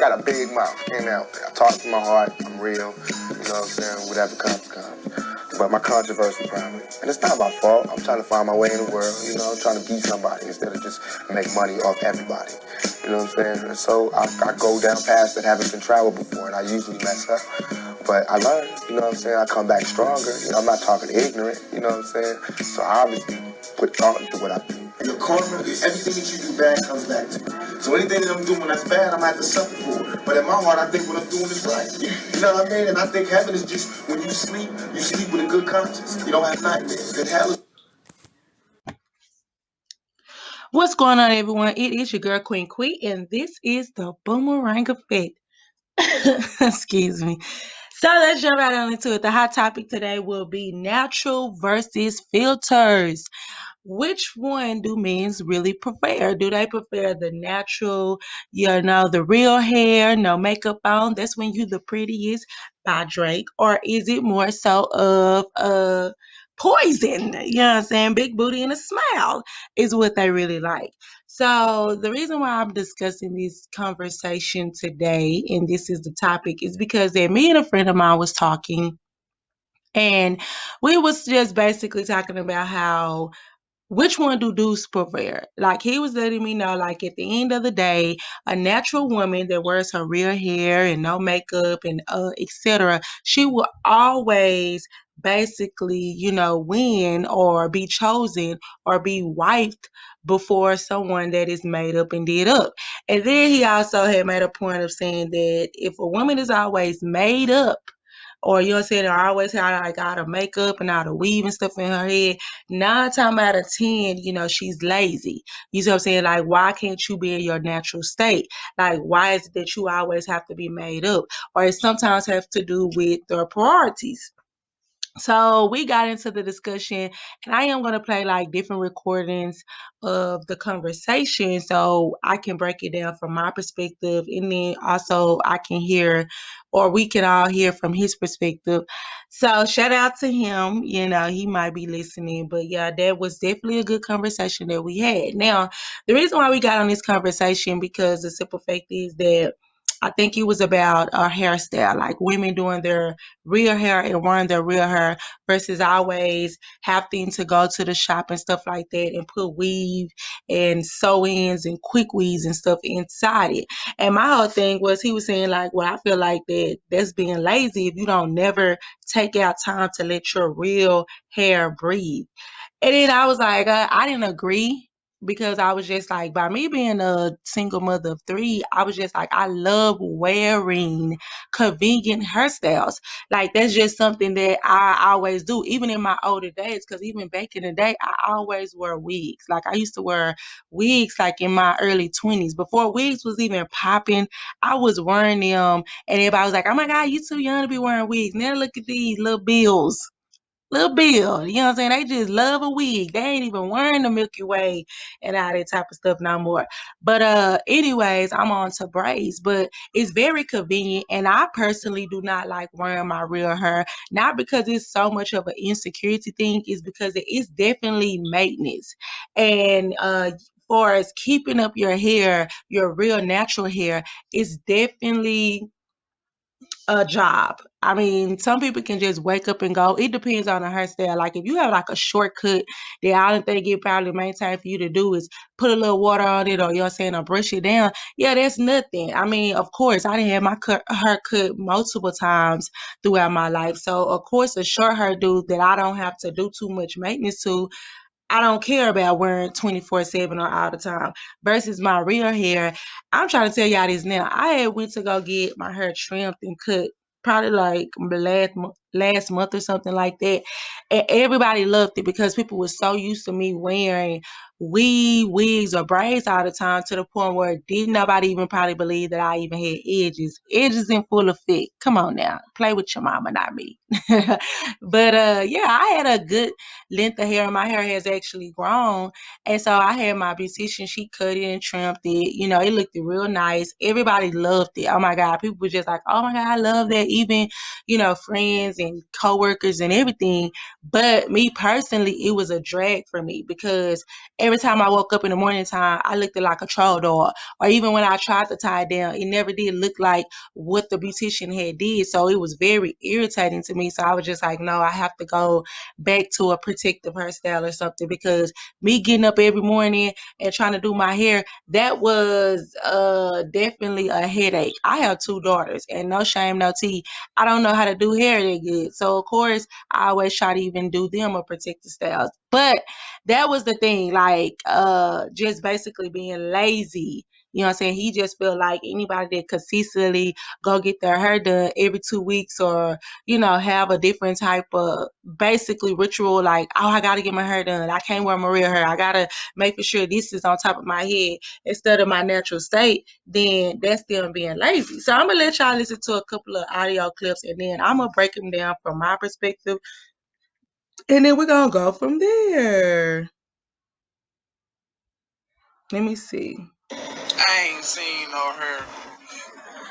got a big mouth. Came out there. I talk from my heart. I'm real. You know what I'm saying? Whatever comes, comes. But my controversy probably. And it's not my fault. I'm trying to find my way in the world. You know, I'm trying to be somebody instead of just make money off everybody. You know what I'm saying? And so I go down paths that haven't been traveled before, and I usually mess up. But I learn, you know what I'm saying? I come back stronger. You know, I'm not talking ignorant, you know what I'm saying? So I obviously put thought into what I do. Your karma, everything that you do bad comes back to you. So anything that I'm doing that's bad, I'm gonna have to suffer for it. But in my heart, I think what I'm doing is right. You know what I mean? And I think heaven is just when you sleep with a good conscience. You don't have nightmares. And hell is. What's going on, everyone? It is your girl, Queen Quee, and this is the Boomerang Effect. Excuse me. So let's jump right on into it. The hot topic today will be natural versus filters. Which one do men really prefer? Do they prefer the natural, the real hair, no makeup on? That's when you the prettiest by Drake. Or is it more so of poison? You know what I'm saying? Big booty and a smile is what they really like. So the reason why I'm discussing this conversation today, and this is the topic, is because that me and a friend of mine was talking, and we was just basically talking about how which one do dudes prefer? Like he was letting me know, like at the end of the day, a natural woman that wears her real hair and no makeup and etc., she will always basically, win or be chosen or be wifed before someone that is made up and did up. And then he also had made a point of saying that if a woman is always made up, or you know what I'm saying, or always had like all the makeup and all the weave and stuff in her head, 9 times out of 10, she's lazy. You see what I'm saying? Like, why can't you be in your natural state? Like, why is it that you always have to be made up? Or it sometimes have to do with their priorities. So we got into the discussion, and I am going to play like different recordings of the conversation so I can break it down from my perspective, and then also I can hear, or we can all hear from his perspective. So shout out to him. He might be listening, but yeah, that was definitely a good conversation that we had. Now, the reason why we got on this conversation, because the simple fact is that I think it was about a hairstyle, like women doing their real hair and wearing their real hair versus always having to go to the shop and stuff like that and put weave and sew-ins and quick weaves and stuff inside it. And my whole thing was, he was saying like, well, I feel like that's being lazy if you don't never take out time to let your real hair breathe. And then I was like, I didn't agree, because I was just like, by me being a single mother of 3, I was just like, I love wearing convenient hairstyles. Like, that's just something that I always do, even in my older days, because even back in the day, I always wear wigs. Like, I used to wear wigs like in my early 20s. Before wigs was even popping, I was wearing them, and everybody was like, oh my God, you too young to be wearing wigs. Now look at these little bills. Little Bill, you know what I'm saying? They just love a wig. They ain't even wearing the Milky Way and all that type of stuff no more. But anyways, I'm on to braids, but it's very convenient, and I personally do not like wearing my real hair. Not because it's so much of an insecurity thing, it's because it is definitely maintenance. And far as keeping up your hair, your real natural hair, is definitely a job. I mean, some people can just wake up and go. It depends on the hairstyle. Like if you have like a shortcut, the only thing it probably maintain for you to do is put a little water on it, or you're saying, or brush it down. Yeah, that's nothing. I mean, of course, I didn't have my hair cut multiple times throughout my life. So of course, a short hairdo that I don't have to do too much maintenance to, I don't care about wearing 24/7 or all the time. Versus my real hair, I'm trying to tell y'all this now. I had went to go get my hair trimmed and cut probably like last month or something like that, and everybody loved it because people were so used to me wearing wigs or braids all the time, to the point where didn't nobody even probably believe that I even had edges in full effect. Come on now, play with your mama, not me. But yeah, I had a good length of hair, and my hair has actually grown. And so I had my beautician, she cut it and trimmed it. It looked real nice. Everybody loved it. Oh my God. People were just like, oh my God, I love that. Even, friends and coworkers and everything. But me personally, it was a drag for me because every time I woke up in the morning time, I looked like a troll dog. Or even when I tried to tie it down, it never did look like what the beautician had did. So it was very irritating to me. So I was just like, no, I have to go back to a protective hairstyle or something, because me getting up every morning and trying to do my hair, that was definitely a headache. I have two daughters, and no shame, no tea, I don't know how to do hair that good. So of course I always try to even do them a protective styles. But that was the thing, like just basically being lazy. You know what I'm saying? He just felt like anybody that consistently go get their hair done every 2 weeks, or, have a different type of basically ritual, like, oh, I gotta get my hair done. I can't wear my real hair. I gotta make for sure this is on top of my head instead of my natural state, then that's them being lazy. So I'm gonna let y'all listen to a couple of audio clips, and then I'm gonna break them down from my perspective, and then we're gonna go from there. Let me see. I ain't seen no hair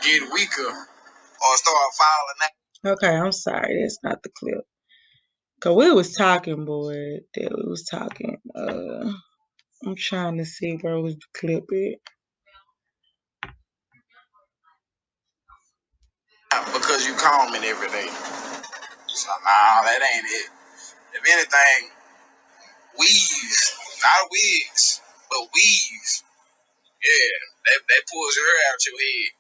get weaker or start falling out. Okay, I'm sorry, that's not the clip. Cause we was talking, boy. That we was talking. I'm trying to see where was the clip at. Because you combing every day. So nah, that ain't it. If anything, weave, not wigs, but weave. Yeah, that pulls your hair out your head.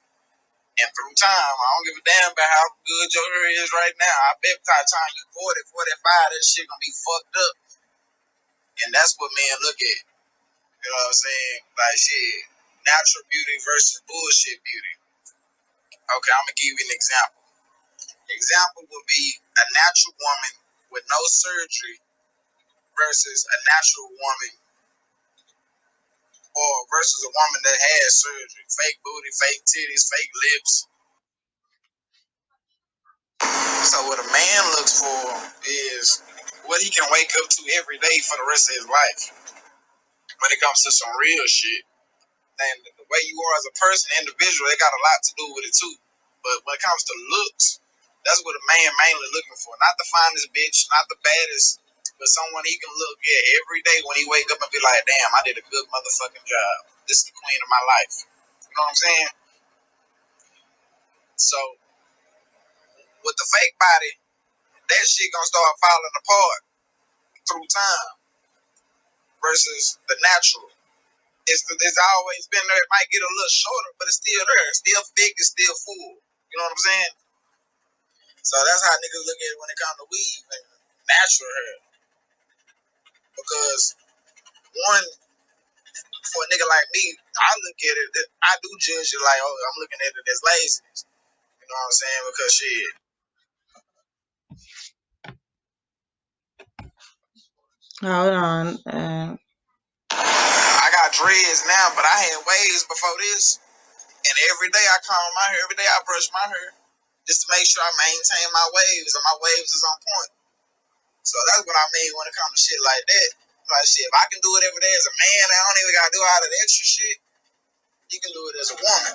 And through time, I don't give a damn about how good your hair is right now. I bet by the time you 40, 45, that shit gonna be fucked up. And that's what men look at. You know what I'm saying? Like shit, natural beauty versus bullshit beauty. Okay, I'm gonna give you an example. Example would be a natural woman with no surgery versus a natural woman, or versus a woman that has surgery. Fake booty, fake titties, fake lips. So what a man looks for is what he can wake up to every day for the rest of his life. When it comes to some real shit. And the way you are as a person, individual, they got a lot to do with it too. But when it comes to looks, that's what a man mainly looking for. Not the finest bitch, not the baddest, but someone he can look at every day when he wake up and be like, damn, I did a good motherfucking job. This is the queen of my life. You know what I'm saying? So with the fake body, that shit gonna start falling apart through time versus the natural. It's always been there. It might get a little shorter, but it's still there. It's still thick. It's still full. You know what I'm saying? So that's how niggas look at it when it comes to weave and natural hair. Because one, for a nigga like me, I look at it, I do judge it like, oh, I'm looking at it as laziness. You know what I'm saying? Because shit. Hold on. I got dreads now, but I had waves before this. And every day I comb my hair, every day I brush my hair just to make sure I maintain my waves and my waves is on point. So that's what I mean when it comes to shit like that. Like shit, if I can do it every day as a man, I don't even gotta do all that extra shit. You can do it as a woman.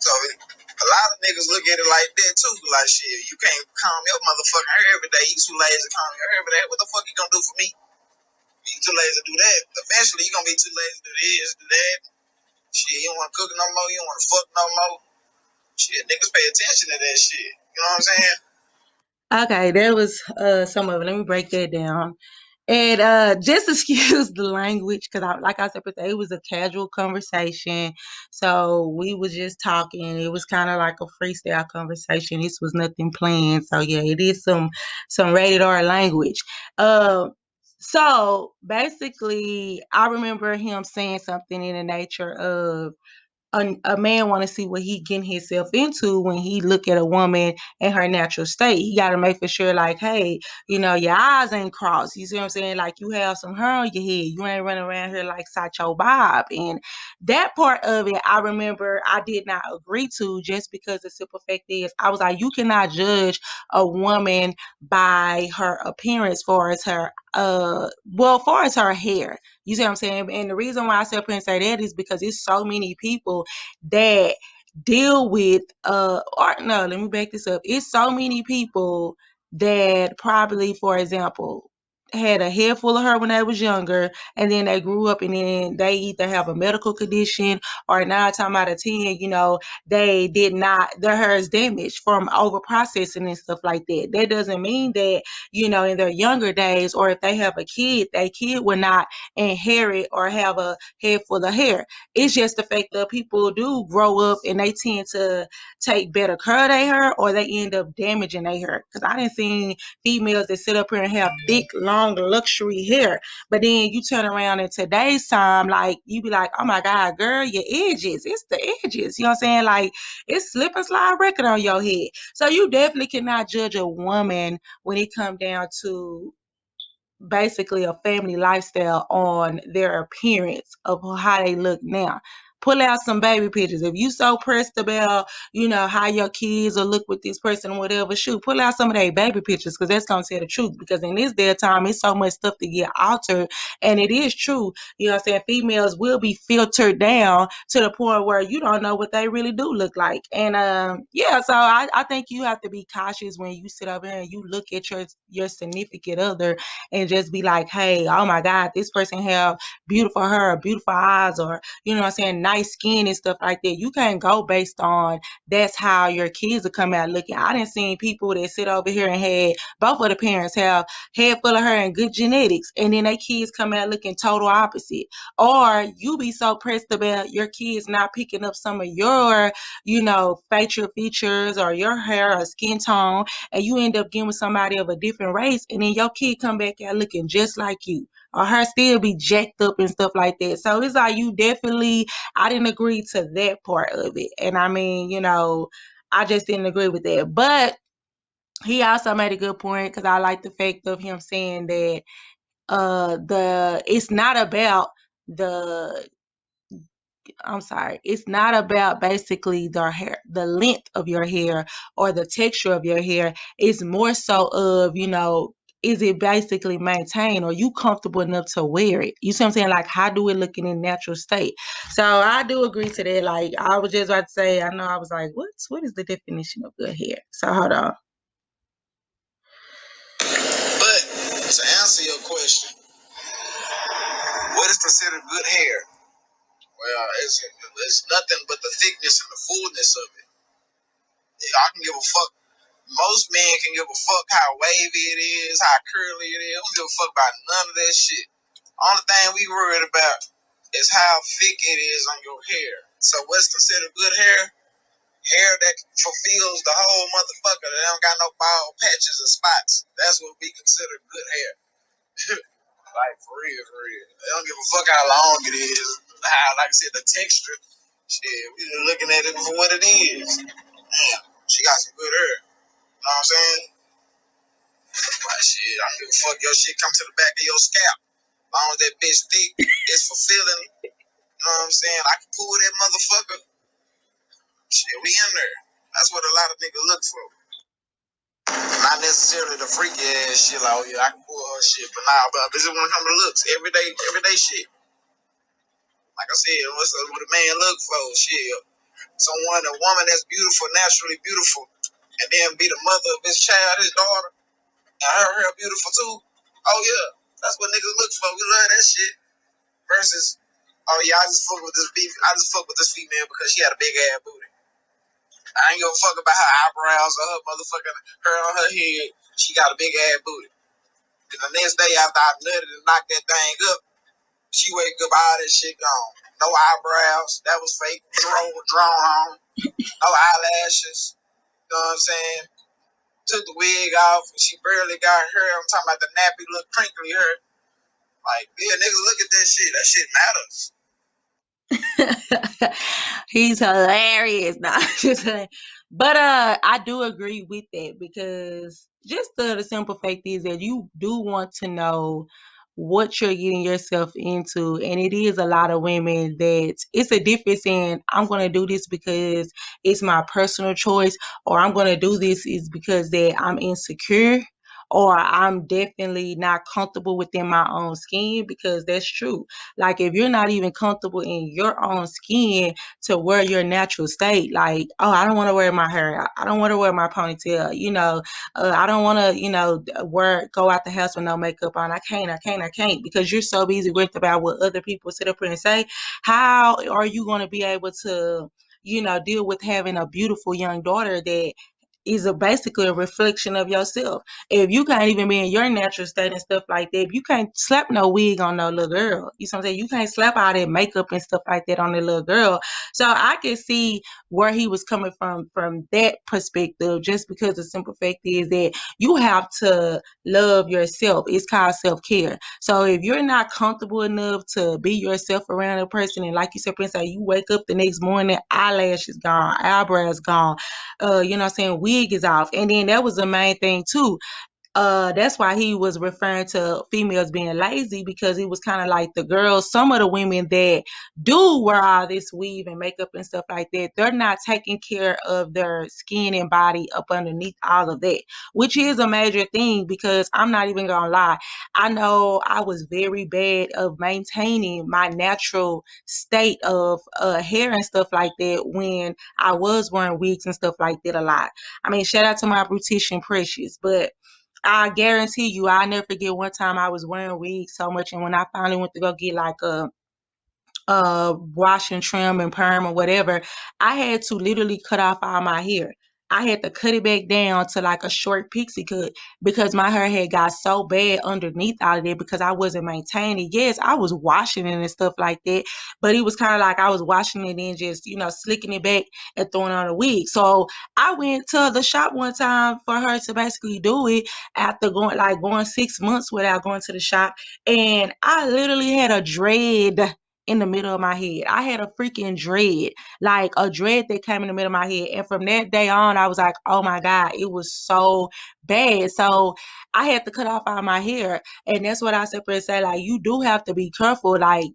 So a lot of niggas look at it like that too. Like shit, you can't comb your motherfucking hair every day. You too lazy to comb your hair every day. What the fuck you gonna do for me? You too lazy to do that. Eventually you gonna be too lazy to do this, do that. Shit, you don't wanna cook no more, you don't wanna fuck no more. Shit, niggas pay attention to that shit. You know what I'm saying? Okay, that was some of it. Let me break that down. And just excuse the language, because like I said, it was a casual conversation. So we was just talking. It was kind of like a freestyle conversation. This was nothing planned. So yeah, it is some rated R language. So basically, I remember him saying something in the nature of, a man want to see what he getting himself into when he look at a woman in her natural state. He got to make for sure, like, hey, your eyes ain't crossed. You see what I'm saying? Like, you have some hair on your head. You ain't running around here like Sideshow Bob. And that part of it, I remember I did not agree to, just because the simple fact is, I was like, you cannot judge a woman by her appearance, far as her far as her hair. You see what I'm saying? And the reason why I sit up here and say that is because it's so many people that deal with or no, let me back this up. It's so many people that probably, for example, had a head full of her when they was younger, and then they grew up and then they either have a medical condition or 9 times out of 10, they did not, their hair is damaged from over processing and stuff like that. That doesn't mean that, in their younger days, or if they have a kid, their kid will not inherit or have a head full of hair. It's just the fact that people do grow up and they tend to take better care of their hair, or they end up damaging their hair. Because I didn't see females that sit up here and have thick, long, luxury hair. But then you turn around in today's time, like, you be like, oh my God, girl, your edges. It's the edges. You know what I'm saying? Like, it's slip and slide record on your head. So you definitely cannot judge a woman when it comes down to basically a family lifestyle on their appearance of how they look now. Pull out some baby pictures. If you so pressed about, how your kids will look with this person or whatever, shoot, pull out some of their baby pictures, because that's gonna tell the truth. Because in this day of time, it's so much stuff to get altered. And it is true, what I'm saying, females will be filtered down to the point where you don't know what they really do look like. And so I think you have to be cautious when you sit over here and you look at your significant other and just be like, hey, oh my God, this person have beautiful hair, beautiful eyes, or, what I'm saying, nice skin and stuff like that. You can't go based on that's how your kids will come out looking. I done seen people that sit over here and had both of the parents have head full of hair and good genetics, and then their kids come out looking total opposite. Or you be so pressed about your kids not picking up some of your, facial features or your hair or skin tone, and you end up getting with somebody of a different race, and then your kid come back out looking just like you, or her still be jacked up and stuff like that. So it's like, I didn't agree to that part of it. And I mean, I just didn't agree with that. But he also made a good point, because I like the fact of him saying that it's not about the it's not about basically the length of your hair or the texture of your hair. It's more so of, is it basically maintained, or you comfortable enough to wear it? You see what I'm saying? Like, how do it look in a natural state? So I do agree to that. Like, I was just about to say, I know I was like, what is the definition of good hair? So hold on. But to answer your question, what is considered good hair? Well, it's nothing but the thickness and the fullness of it. I can give a fuck. Most men can give a fuck how wavy it is, how curly it is. I don't give a fuck about none of that shit. Only thing we worried about is how thick it is on your hair. So what's considered good hair? Hair that fulfills the whole motherfucker. That don't got no bald patches or spots. That's what we consider good hair. Like, for real, for real. They don't give a fuck how long it is. How, like I said, the texture. Shit, we just looking at it for what it is. Damn, she got some good hair. You know what I'm saying? Like, shit, I don't give a fuck. Your shit come to the back of your scalp. As long as that bitch thick, it's fulfilling. You know what I'm saying? I can pull that motherfucker. Shit, we in there. That's what a lot of niggas look for. Not necessarily the freaky ass shit, like, oh yeah, I can pull her shit, but nah, but this is when it comes to looks. Everyday shit. Like I said, what's what a man look for? Shit. A woman that's beautiful, naturally beautiful, and then be the mother of his child, his daughter, and her beautiful too. Oh yeah. That's what niggas look for. We love that shit. Versus, oh yeah, I just fuck with this beef. I just fuck with this female because she had a big ass booty. I ain't give a fuck about her eyebrows or her motherfucking hair on her head. She got a big ass booty. And the next day after I nutted and knocked that thing up, she wake up, all that shit gone. No eyebrows. That was fake. Drawn on. No eyelashes. You know what I'm saying? Took the wig off. And she barely got hair. I'm talking about the nappy, look crinkly hair. Like, yeah, niggas, look at that shit. That shit matters. He's hilarious. No, just saying. But I do agree with that, because just the simple fact is that you do want to know what you're getting yourself into. And it is a lot of women that it's a difference in, I'm going to do this because it's my personal choice, or I'm going to do this is because that I'm insecure, or I'm definitely not comfortable within my own skin, because that's true. Like, if you're not even comfortable in your own skin to wear your natural state, like, oh, I don't want to wear my hair out. I don't want to wear my ponytail. I don't want to, go out the house with no makeup on. I can't, because you're so busy worried about what other people sit up here and say. How are you going to be able to, deal with having a beautiful young daughter that is basically a reflection of yourself? If you can't even be in your natural state and stuff like that, if you can't slap no wig on no little girl, you know what I'm saying? You can't slap all that makeup and stuff like that on the little girl. So I can see where he was coming from that perspective, just because the simple fact is that you have to love yourself. It's called self-care. So if you're not comfortable enough to be yourself around a person, and like you said, Prince, you wake up the next morning, eyelashes gone, eyebrows gone, you know what I'm saying, wig is off. And then that was the main thing too. That's why he was referring to females being lazy, because he was kind of like the girls, some of the women that do wear all this weave and makeup and stuff like that, they're not taking care of their skin and body up underneath all of that, which is a major thing. Because I'm not even gonna lie, I know I was very bad of maintaining my natural state of hair and stuff like that when I was wearing wigs and stuff like that a lot. I mean, shout out to my beautician Precious, but I guarantee you, I'll never forget one time I was wearing wigs so much, and when I finally went to go get like a wash and trim and perm or whatever, I had to literally cut off all my hair. I had to cut it back down to like a short pixie cut, because my hair had got so bad underneath all of it, because I wasn't maintaining. Yes, I was washing it and stuff like that, but it was kind of like I was washing it and just, slicking it back and throwing on a wig. So I went to the shop one time for her to basically do it after going 6 months without going to the shop. And I literally had a dread in the middle of my head. I had a freaking dread, like a dread that came in the middle of my head. And from that day on, I was like, oh my God, it was so bad. So I had to cut off all my hair. And that's what I simply say, like, you do have to be careful. Like,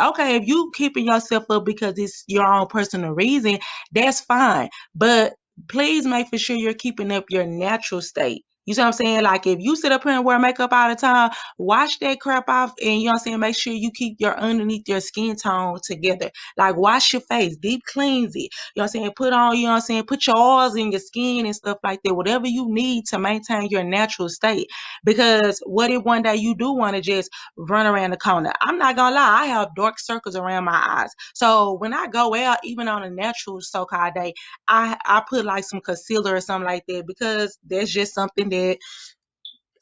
okay, if you keeping yourself up because it's your own personal reason, that's fine. But please make for sure you're keeping up your natural state. You see what I'm saying? Like, if you sit up here and wear makeup all the time, wash that crap off, and you know what I'm saying, make sure you keep your underneath your skin tone together. Like, wash your face, deep cleanse it. You know what I'm saying? Put on, you know what I'm saying, put your oils in your skin and stuff like that. Whatever you need to maintain your natural state. Because what if one day you do want to just run around the corner? I'm not gonna lie, I have dark circles around my eyes. So when I go out, even on a natural so-called day, I put like some concealer or something like that, because that's just something that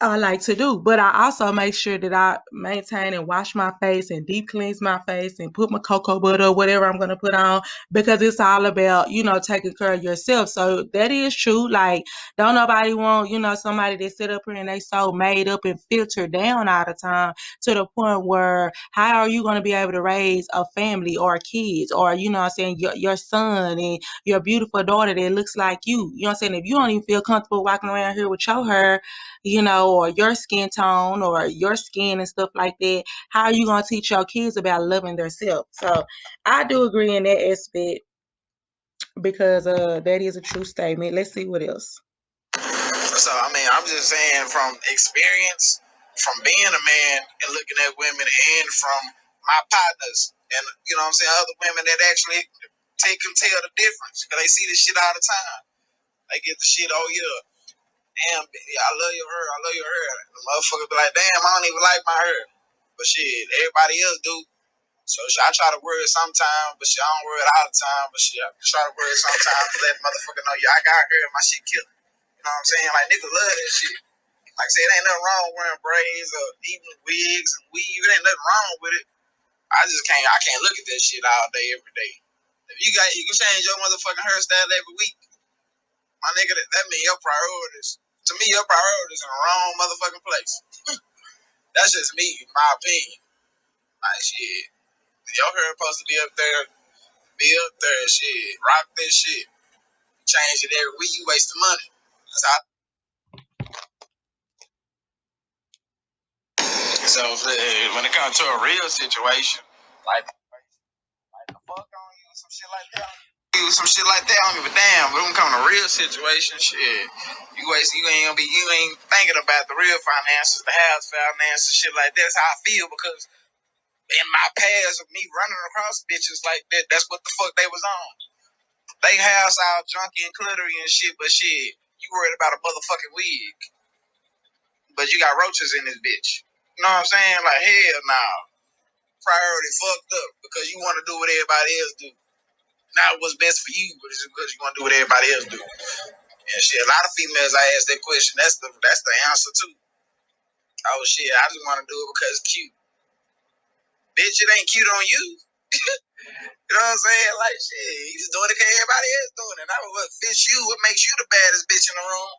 I like to do. But I also make sure that I maintain and wash my face and deep cleanse my face and put my cocoa butter or whatever I'm going to put on, because it's all about, taking care of yourself. So that is true. Like, don't nobody want, somebody that sit up here and they so made up and filtered down all the time, to the point where how are you going to be able to raise a family or kids, or, what I'm saying, your son and your beautiful daughter that looks like you. You know what I'm saying? If you don't even feel comfortable walking around here with your hair, or your skin tone or your skin and stuff like that, how are you going to teach your kids about loving themselves? So I do agree in that aspect, because that is a true statement. Let's see what else. So, I mean, I'm just saying from experience, from being a man and looking at women, and from my partners and, what I'm saying, other women that actually can tell the difference, because they see this shit all the time. They get the shit, oh yeah, damn, yeah, I love your hair, I love your hair. The motherfucker be like, damn, I don't even like my hair. But shit, everybody else do. So I try to wear it sometimes, but shit, I don't wear it all the time. But shit, I try to wear it sometimes to let the motherfucker know, yeah, I got hair, my shit killer. You know what I'm saying? Like, niggas love that shit. Like I said, it ain't nothing wrong wearing braids or even wigs and weave. It ain't nothing wrong with it. I can't look at that shit all day, every day. If you can change your motherfucking hairstyle every week, my nigga, that mean your priorities. To me, your priorities in the wrong motherfucking place. That's just me, my opinion. Like, shit, your hair supposed to be up there, shit. Rock that shit. Change it every week, you wasting money. That's how. So when it comes to a real situation, like the fuck on you, some shit like that, some shit like that, I don't give a damn. But when it comes to real situation, shit, you ain't thinking about the real finances, the house finances, shit like that. That's how I feel because in my past of me running across bitches like that, that's what the fuck they was on. They house all junky and cluttery and shit, but shit, you worried about a motherfucking wig, but you got roaches in this bitch. You know what I'm saying? Like hell nah. Priority fucked up because you want to do what everybody else do. Not what's best for you, but it's because you want to do what everybody else do. And shit, a lot of females I ask that question, that's the answer too. Oh shit, I just want to do it because it's cute. Bitch, it ain't cute on you. You know what I'm saying? Like shit, you just doing it because everybody else doing it. Now what fits you, what makes you the baddest bitch in the room.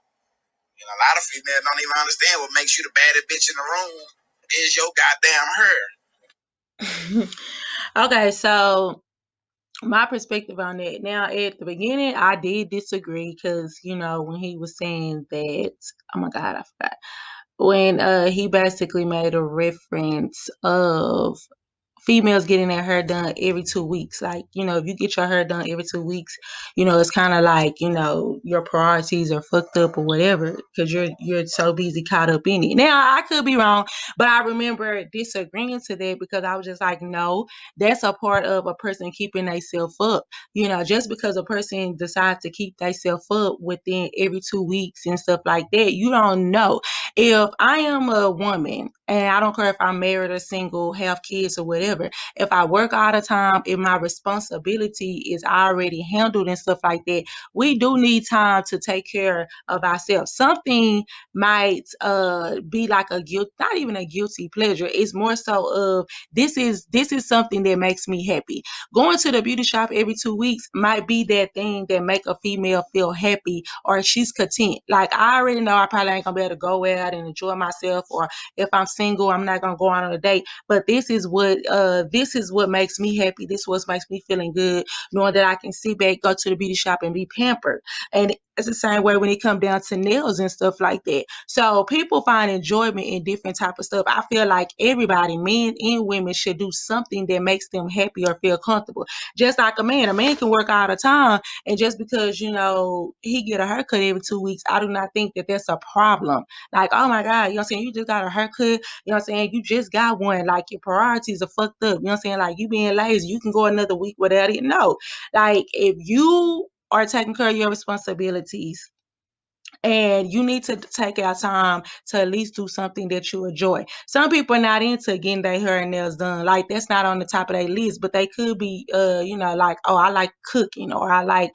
And a lot of females don't even understand what makes you the baddest bitch in the room is your goddamn hair. Okay, so my perspective on that. Now, at the beginning, I did disagree because, when he was saying that, oh my God, I forgot. When he basically made a reference of females getting their hair done every 2 weeks. Like, if you get your hair done every 2 weeks, it's kind of like, your priorities are fucked up or whatever because you're so busy caught up in it. Now, I could be wrong, but I remember disagreeing to that because I was just like, no, that's a part of a person keeping themselves up. Just because a person decides to keep themselves up within every 2 weeks and stuff like that, you don't know. If I am a woman and I don't care if I'm married or single, have kids or whatever, if I work all the time, if my responsibility is already handled and stuff like that, we do need time to take care of ourselves. Something might be like a guilt, not even a guilty pleasure. It's more so of this is something that makes me happy. Going to the beauty shop every 2 weeks might be that thing that make a female feel happy or she's content. Like I already know I probably ain't gonna be able to go out and enjoy myself, or if I'm single, I'm not gonna go out on a date. But this is what makes me happy. This is what makes me feeling good, knowing that I can sit back, go to the beauty shop and be pampered. And it's the same way when it comes down to nails and stuff like that. So people find enjoyment in different type of stuff. I feel like everybody, men and women, should do something that makes them happy or feel comfortable. Just like a man can work all the time, and just because he get a haircut every 2 weeks, I do not think that that's a problem. Like, oh my God, I'm saying, you just got a haircut, I'm saying, you just got one. Like, your priorities are fucked up. I'm saying, like, you being lazy, you can go another week without it. No, like, if you are taking care of your responsibilities, and you need to take out time to at least do something that you enjoy. Some people are not into getting their hair and nails done. Like, that's not on the top of their list, but they could be, like, oh, I like cooking, or I like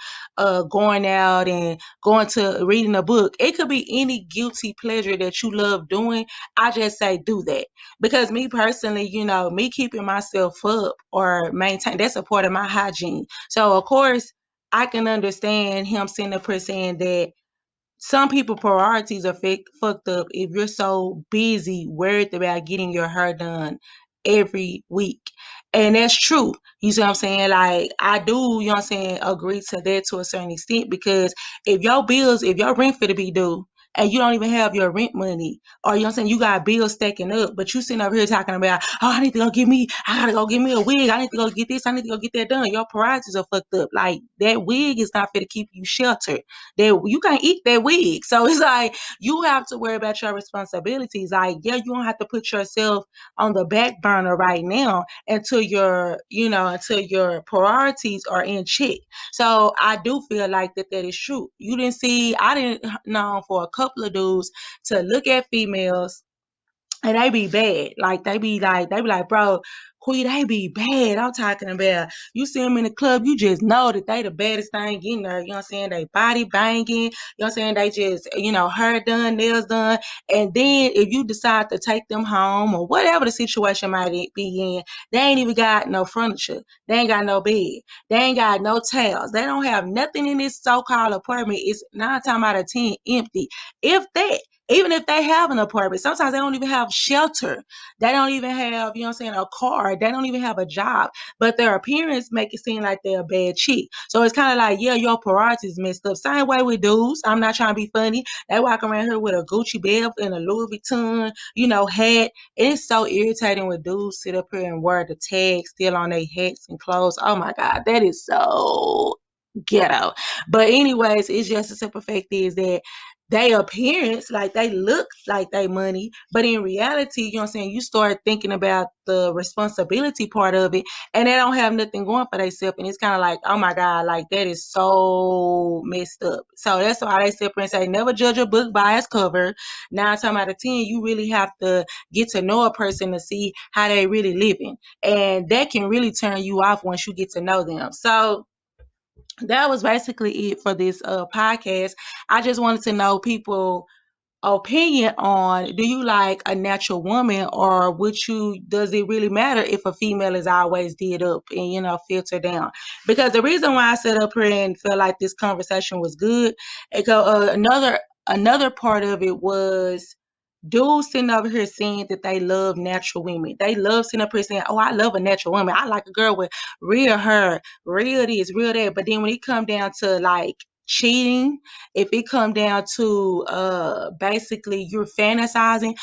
going out and going to reading a book. It could be any guilty pleasure that you love doing. I just say do that. Because me personally, me keeping myself up or maintain, that's a part of my hygiene. So, of course, I can understand him sitting up here saying that some people priorities are fucked up if you're so busy worried about getting your hair done every week. And that's true. You see what I'm saying? Like, I do, agree to that to a certain extent, because if your rent for to be due and you don't even have your rent money, or you got bills stacking up, but you sitting over here talking about, oh, I gotta go get me a wig, I need to go get this, I need to go get that done. Your priorities are fucked up. Like, that wig is not fit to keep you sheltered. That you can't eat that wig. So it's like you have to worry about your responsibilities. Like, yeah, you don't have to put yourself on the back burner right now until until your priorities are in check. So I do feel like that is true. I didn't know for a couple of dudes to look at females and they be bad. Like, they be like, bro, Queen, they be bad. I'm talking about, you see them in the club, you just know that they the baddest thing in there. You know what I'm saying? They body banging. You know what I'm saying? They just, hair done, nails done. And then if you decide to take them home or whatever the situation might be in, they ain't even got no furniture. They ain't got no bed. They ain't got no towels. They don't have nothing in this so-called apartment. It's 9 times out of 10 empty. If that. Even if they have an apartment, sometimes they don't even have shelter. They don't even have, a car. They don't even have a job. But their appearance make it seem like they're a bad chick. So it's kind of like, yeah, your priorities messed up. Same way with dudes. I'm not trying to be funny. They walk around here with a Gucci bag and a Louis Vuitton, hat. It's so irritating when dudes sit up here and wear the tags still on their hats and clothes. Oh my God, that is so ghetto. But anyways, it's just a simple fact is that they appearance, like they look like they money, but in reality, you know what I'm saying, you start thinking about the responsibility part of it, and they don't have nothing going for themselves, and it's kind of like, oh my God, like that is so messed up. So that's why they sit up and say never judge a book by its cover. 9 times out of 10, you really have to get to know a person to see how they really living, and that can really turn you off once you get to know them. So that was basically it for this podcast. I just wanted to know people opinion on, do you like a natural woman, or would you, does it really matter if a female is always did up and filter down? Because the reason why I set up here and felt like this conversation was good, another part of it was dudes sitting over here saying that they love natural women. They love sitting up here saying, oh, I love a natural woman. I like a girl with real hair, real this, real that. But then when it come down to like cheating, if it come down to basically you're fantasizing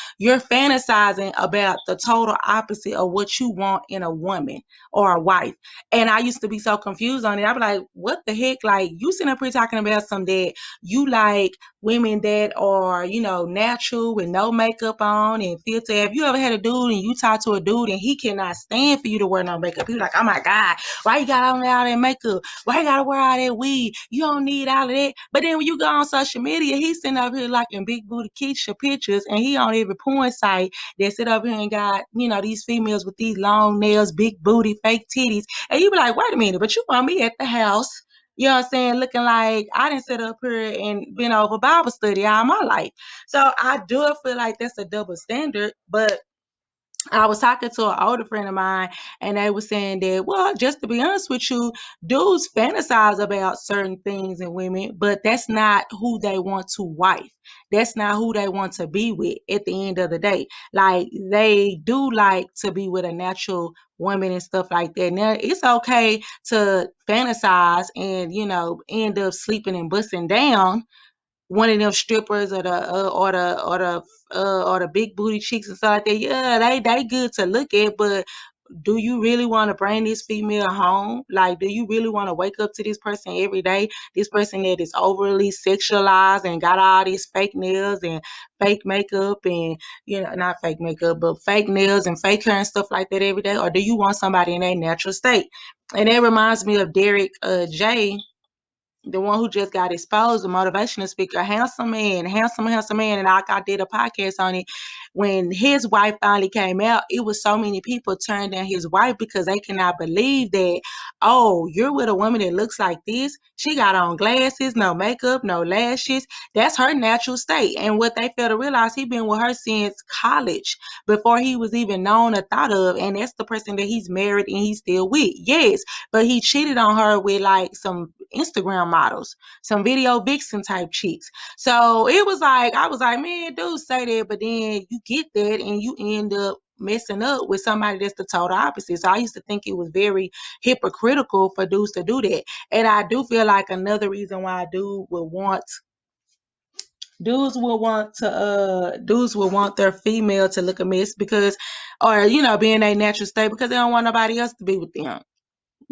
about the total opposite of what you want in a woman or a wife. And I used to be so confused on it. I'd be like, what the heck? Like, you sitting up here talking about something that you like women that are, natural with no makeup on and filter. Have you ever had a dude and you talk to a dude and he cannot stand for you to wear no makeup? He's like, oh my God, why you got on all that makeup? Why you gotta wear all that weed? You don't need all of that. But then when you go on social media, he's sitting up here like in big booty Keisha pictures, and he on every porn site that sit up here and got, these females with these long nails, big booty, fake titties. And you be like, wait a minute, but you want me at the house, you know what I'm saying, looking like I didn't sit up here and been over Bible study all my life. So I do feel like that's a double standard. But I was talking to an older friend of mine, and they were saying that, well, just to be honest with you, dudes fantasize about certain things in women, but that's not who they want to wife. That's not who they want to be with at the end of the day. Like, they do like to be with a natural woman and stuff like that. Now, it's okay to fantasize and, end up sleeping and busting down one of them strippers or the big booty chicks and stuff like that. Yeah, they good to look at, but do you really want to bring this female home? Like, do you really want to wake up to this person every day? This person that is overly sexualized and got all these fake nails and fake makeup and, not fake makeup, but fake nails and fake hair and stuff like that every day? Or do you want somebody in a natural state? And that reminds me of Derek J, the one who just got exposed, the motivational speaker, handsome man. And I did a podcast on it. When his wife finally came out, it was so many people turned down his wife because they cannot believe that, oh, you're with a woman that looks like this. She got on glasses, no makeup, no lashes. That's her natural state. And what they fail to realize, he been with her since college, before he was even known or thought of. And that's the person that he's married and he's still with. Yes, but he cheated on her with like some Instagram models, some video vixen type chicks. So it was like, I was like, man, dude, say that, but then you get that and you end up messing up with somebody that's the total opposite. So I used to think it was very hypocritical for dudes to do that. And I do feel like another reason why dudes will want their female to look a mess because, or be in a natural state because they don't want nobody else to be with them.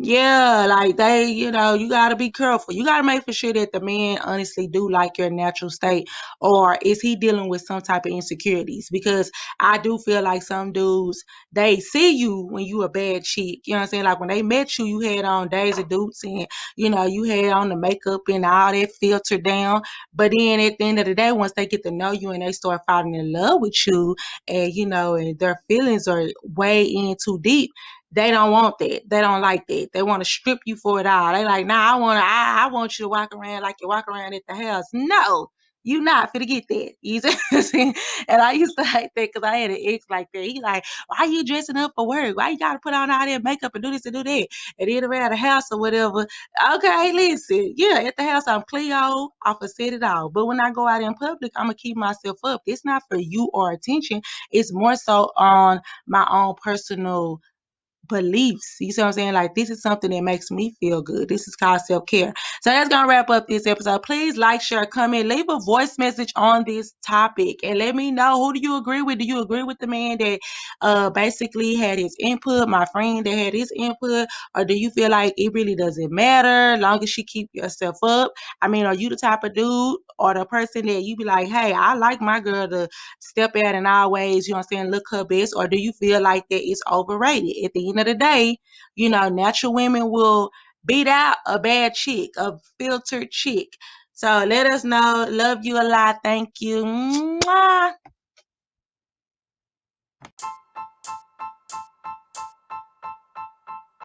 Yeah, like they, you got to be careful. You got to make for sure that the man honestly do like your natural state, or is he dealing with some type of insecurities? Because I do feel like some dudes, they see you when you a bad chick. You know what I'm saying? Like when they met you, you had on Days of Dukes and, you had on the makeup and all that filtered down. But then at the end of the day, once they get to know you and they start falling in love with you and, and their feelings are way in too deep, they don't want that. They don't like that. They want to strip you for it all. They like, nah, I want you to walk around like you walk around at the house. No, you not finna get that. You see what I'm saying? And I used to hate that because I had an ex like that. He like, why you dressing up for work? Why you gotta put on all that makeup and do this and do that? And then around the house or whatever. Okay, listen. Yeah, at the house I'm Cleo. I for set it all. But when I go out in public, I'm gonna keep myself up. It's not for you or attention. It's more so on my own personal beliefs. You see what I'm saying? Like, this is something that makes me feel good. This is called self-care. So that's gonna wrap up this episode. Please like, share, comment, leave a voice message on this topic, and let me know, who do you agree with? Do you agree with the man that basically had his input, my friend that had his input, or do you feel like it really doesn't matter long as she keep yourself up? I mean, are you the type of dude or the person that you be like, hey, I like my girl to step out in our ways, you know what I'm saying, look her best? Or do you feel like that it's overrated? At the end of the day, natural women will beat out a bad chick, a filtered chick. So let us know. Love you a lot. Thank you. Mwah.